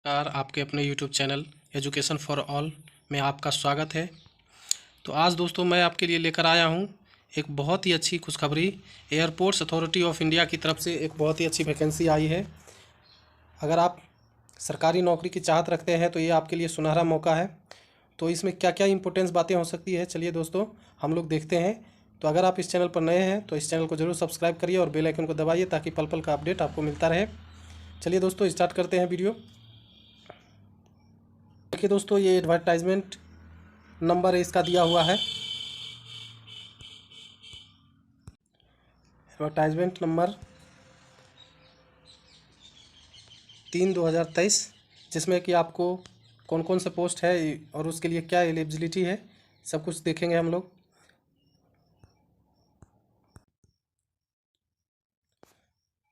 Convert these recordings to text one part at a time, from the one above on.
नमस्कार। आपके अपने YouTube channel education for all में आपका स्वागत है। तो आज दोस्तों मैं आपके लिए लेकर आया हूं एक बहुत ही अच्छी खुशखबरी। एयरपोर्ट्स अथॉरिटी ऑफ इंडिया की तरफ से एक बहुत ही अच्छी वैकेंसी आई है। अगर आप सरकारी नौकरी की चाहत रखते हैं तो ये आपके लिए सुनहरा मौका है। तो इसमें क्या क्या इंपॉर्टेंस बातें हो सकती है, चलिए दोस्तों हम लोग देखते हैं। तो अगर आप इस चैनल पर नए हैं तो इस चैनल को ज़रूर सब्सक्राइब करिए और बेल आइकन को दबाइए ताकि पल पल का अपडेट आपको मिलता रहे। चलिए दोस्तों स्टार्ट करते हैं वीडियो। देखिए दोस्तों, ये एडवर्टाइजमेंट नंबर इसका दिया हुआ है। एडवर्टाइजमेंट नंबर 3/2023, जिसमें कि आपको कौन कौन से पोस्ट है और उसके लिए क्या एलिजिबिलिटी है सब कुछ देखेंगे हम लोग।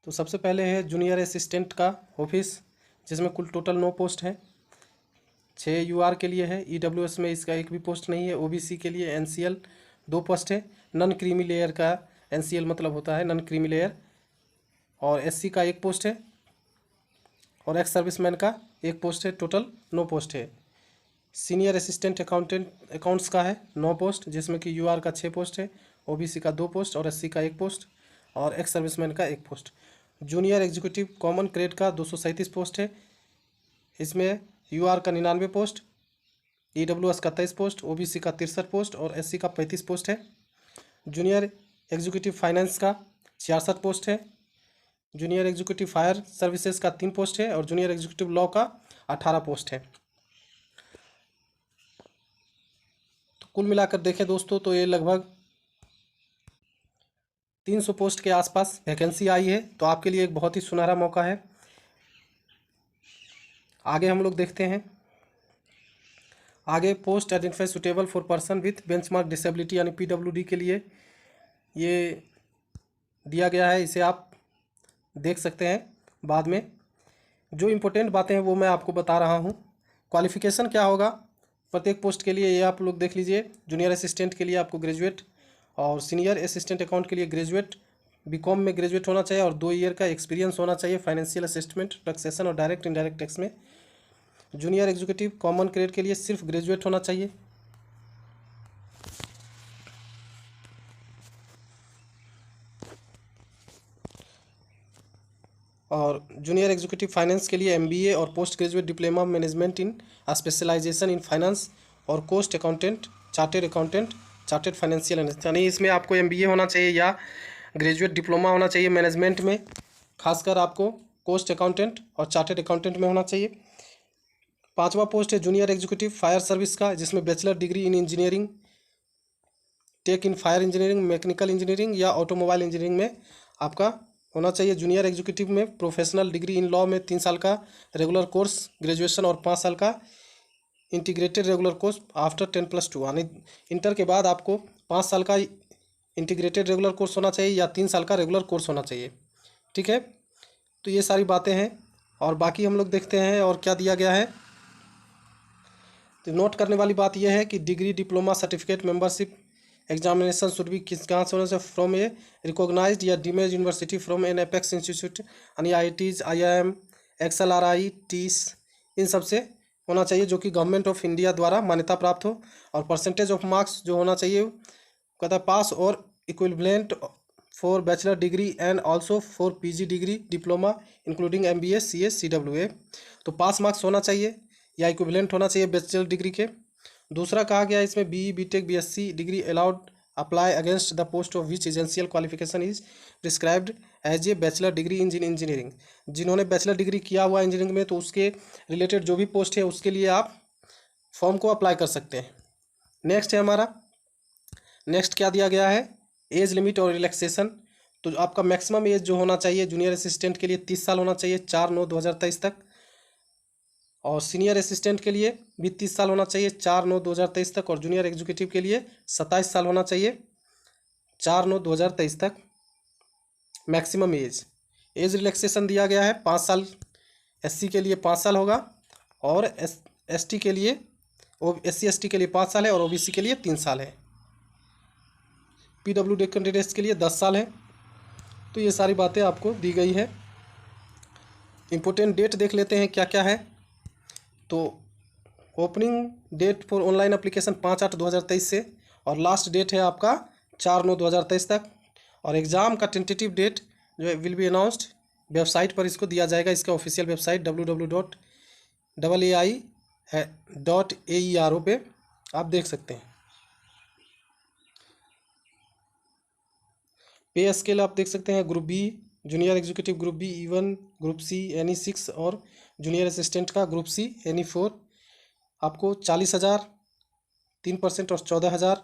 तो सबसे पहले है जूनियर असिस्टेंट का ऑफिस, जिसमें कुल टोटल 9 पोस्ट हैं। 6 यूआर के लिए है, ईडब्ल्यूएस में इसका एक भी पोस्ट नहीं है। ओबीसी के लिए एनसीएल 2 पोस्ट है। नॉन क्रीमी लेयर का एनसीएल मतलब होता है नॉन क्रीमी लेयर, और एससी का 1 पोस्ट है, और एक्स सर्विसमैन का 1 पोस्ट है। टोटल 9 पोस्ट है। सीनियर असिस्टेंट अकाउंट्स का है 9 पोस्ट, जिसमें कि यूआर का 6 पोस्ट है, ओबीसी का 2 पोस्ट और एससी का 1 पोस्ट और एक्स सर्विसमैन का 1 post. Junior executive common grade का 237 पोस्ट है। इसमें यूआर का 99 पोस्ट, ईडब्ल्यूएस का 23 पोस्ट, ओबीसी का 63 पोस्ट और एससी का 35 पोस्ट है। जूनियर एग्जीक्यूटिव फाइनेंस का 66 पोस्ट है। जूनियर एग्जीक्यूटिव फायर सर्विसेज का 3 पोस्ट है और जूनियर एग्जीक्यूटिव लॉ का 18 पोस्ट है। तो कुल मिलाकर देखें दोस्तों तो ये लगभग 300 पोस्ट के आसपास वैकेंसी आई है। तो आपके लिए एक बहुत ही सुनहरा मौका है। आगे हम लोग देखते हैं। आगे post identify suitable for person with benchmark disability यानी पीडब्ल्यूडी के लिए ये दिया गया है। इसे आप देख सकते हैं बाद में। जो इम्पोर्टेंट बातें हैं वो मैं आपको बता रहा हूँ। क्वालिफ़िकेशन क्या होगा प्रत्येक पोस्ट के लिए ये आप लोग देख लीजिए। जूनियर असिस्टेंट के लिए आपको ग्रेजुएट, और सीनियर असिस्टेंट अकाउंट के लिए ग्रेजुएट, बीकॉम में ग्रेजुएट होना चाहिए और 2 ईयर का एक्सपीरियंस होना चाहिए फाइनेंशियल असिस्टमेंट, टैक्सेशन और डायरेक्ट इनडायरेक्ट टैक्स में। जूनियर एग्जीक्यूटिव कॉमन ग्रेड के लिए सिर्फ ग्रेजुएट होना चाहिए। और जूनियर एग्जीक्यूटिव फाइनेंस के लिए एमबीए और post graduate diploma management in specialization in finance और cost accountant, chartered financial analyst, यानी इसमें आपको एमबीए होना चाहिए या ग्रेजुएट डिप्लोमा होना चाहिए मैनेजमेंट में। खासकर आपको कोस्ट अकाउंटेंट और चार्टेड अकाउंटेंट में होना चाहिए। 5वां पोस्ट है जूनियर एग्जीक्यूटिव फायर सर्विस का, जिसमें bachelor degree in engineering, tech in fire engineering, mechanical engineering या ऑटोमोबाइल इंजीनियरिंग में आपका होना चाहिए। जूनियर एग्जीक्यूटिव में प्रोफेशनल डिग्री इन लॉ में 3 साल का रेगुलर कोर्स ग्रेजुएशन और 5 साल का इंटीग्रेटेड रेगुलर कोर्स आफ्टर 10+2, यानी इंटर के बाद आपको 5 साल का इंटीग्रेटेड रेगुलर कोर्स होना चाहिए या 3 साल का रेगुलर कोर्स होना चाहिए। ठीक है, तो ये सारी बातें हैं। और बाकी हम लोग देखते हैं और क्या दिया गया है। तो नोट करने वाली बात यह है कि degree, diploma, certificate, membership examination should be कहाँ से होना चाहिए, फ्रॉम ए रिकॉग्नाइज्ड या deemed university, from N apex institute, यानी आईआईटीज, आईआईएम, एक्सएलआरआई, टीस, इन सब से होना चाहिए जो कि गवर्नमेंट ऑफ इंडिया द्वारा मान्यता प्राप्त हो। और परसेंटेज ऑफ मार्क्स जो होना चाहिए कहता है पास और equivalent for bachelor degree and also for PG degree, diploma including MBA, CA, CWA. तो पास मार्क्स होना चाहिए या इक्विवेलेंट होना चाहिए बैचलर डिग्री के। दूसरा कहा गया है इसमें BE, BTech, BSc degree allowed apply against the post of which essential qualification is prescribed as a bachelor degree in engineering. जिन्होंने बैचलर डिग्री किया हुआ इंजीनियरिंग में तो उसके रिलेटेड जो भी पोस्ट है उसके लिए आप फॉर्म को अप्लाई कर सकते हैं। नेक्स्ट है हमारा, नेक्स्ट क्या दिया गया है, एज लिमिट और रिलैक्सेशन। तो आपका मैक्सिमम एज जो होना चाहिए जूनियर असिस्टेंट के लिए 30 साल होना चाहिए 4/9/2023 तक, और सीनियर असिस्टेंट के लिए भी 30 साल होना चाहिए 4/9/2023 तक, और जूनियर एग्जीक्यूटिव के लिए 27 साल होना चाहिए 4/9/2023 तक मैक्सिमम एज। एज रिलैक्सेशन दिया गया है 5 साल, एससी के लिए 5 साल होगा, और एसटी के लिए SC/ST के लिए 5 साल है, और ओबीसी के लिए 3 साल है। पीडब्ल्यूडी कैंडिडेट्स के लिए 10 साल है। तो ये सारी बातें आपको दी गई है। इम्पोर्टेंट डेट देख लेते हैं क्या क्या है। तो opening date for online application 5/8/2023 से, और लास्ट डेट है आपका 4/9/2023 तक। और एग्ज़ाम का टेंटेटिव डेट जो है विल बी अनाउंस्ड, वेबसाइट पर इसको दिया जाएगा, इसका ऑफिशियल वेबसाइट www.ai.aero पे आप देख सकते हैं। पे स्केल आप देख सकते हैं, group B junior executive group B E1, group C NE6 और जूनियर असिस्टेंट का ग्रुप सी NE4 आपको 40,000, 3% और 14,000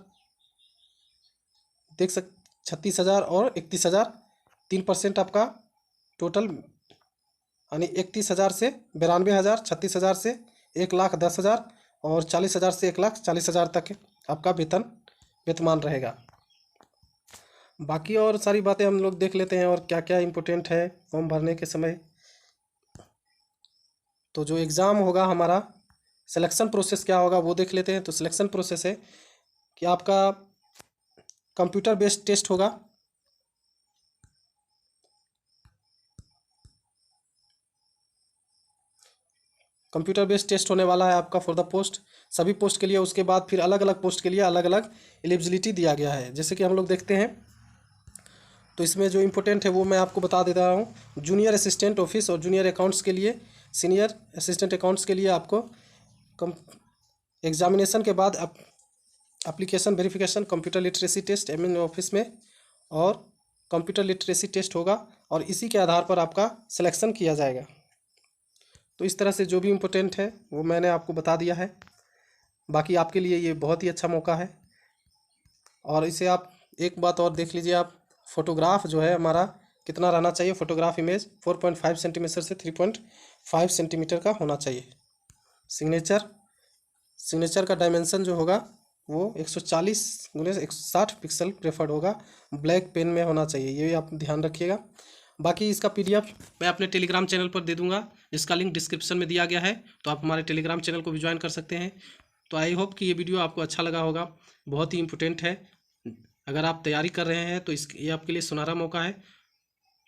देख 36,000 और 31,000, 3% आपका टोटल, यानी 31,000 से 92,000, 36,000 से 1,10,000 और 40,000 से 1,40,000 तक आपका वेतमान रहेगा। बाकी और सारी बातें हम लोग देख लेते हैं और क्या क्या इम्पोर्टेंट है फॉर्म भरने के समय। तो जो एग्ज़ाम होगा हमारा, सिलेक्शन प्रोसेस क्या होगा वो देख लेते हैं। तो सिलेक्शन प्रोसेस है कि आपका कंप्यूटर बेस्ड टेस्ट होगा। कंप्यूटर बेस्ड टेस्ट होने वाला है आपका फॉर द पोस्ट, सभी पोस्ट के लिए। उसके बाद फिर अलग अलग पोस्ट के लिए अलग अलग एलिजिबिलिटी दिया गया है। जैसे कि हम लोग देखते हैं, तो इसमें जो इम्पोर्टेंट है वो मैं आपको बता देता हूँ। जूनियर असिस्टेंट ऑफिस और जूनियर अकाउंट्स के लिए, सीनियर असिस्टेंट अकाउंट्स के लिए आपको एग्जामिनेशन के बाद application verification, computer literacy test admin office में और कंप्यूटर लिटरेसी टेस्ट होगा, और इसी के आधार पर आपका सिलेक्शन किया जाएगा। तो इस तरह से जो भी इम्पोर्टेंट है वो मैंने आपको बता दिया है। बाकी आपके लिए ये बहुत ही अच्छा मौका है। और इसे आप एक बात और देख लीजिए, आप फोटोग्राफ जो है हमारा कितना रहना चाहिए, फोटोग्राफ इमेज 4.5 सेंटीमीटर से 3.5 सेंटीमीटर का होना चाहिए। सिग्नेचर का डायमेंशन जो होगा वो 140x160 पिक्सल प्रेफर्ड होगा, ब्लैक पेन में होना चाहिए, ये आप ध्यान रखिएगा। बाकी इसका PDF मैं अपने टेलीग्राम चैनल पर दे दूंगा, जिसका लिंक डिस्क्रिप्शन में दिया गया है, तो आप हमारे टेलीग्राम चैनल को भी ज्वाइन कर सकते हैं। तो आई होप कि ये वीडियो आपको अच्छा लगा होगा, बहुत ही इंपॉर्टेंट है। अगर आप तैयारी कर रहे हैं तो ये आपके लिए सुनहरा मौका है।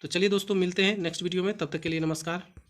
तो चलिए दोस्तों, मिलते हैं नेक्स्ट वीडियो में, तब तक के लिए नमस्कार।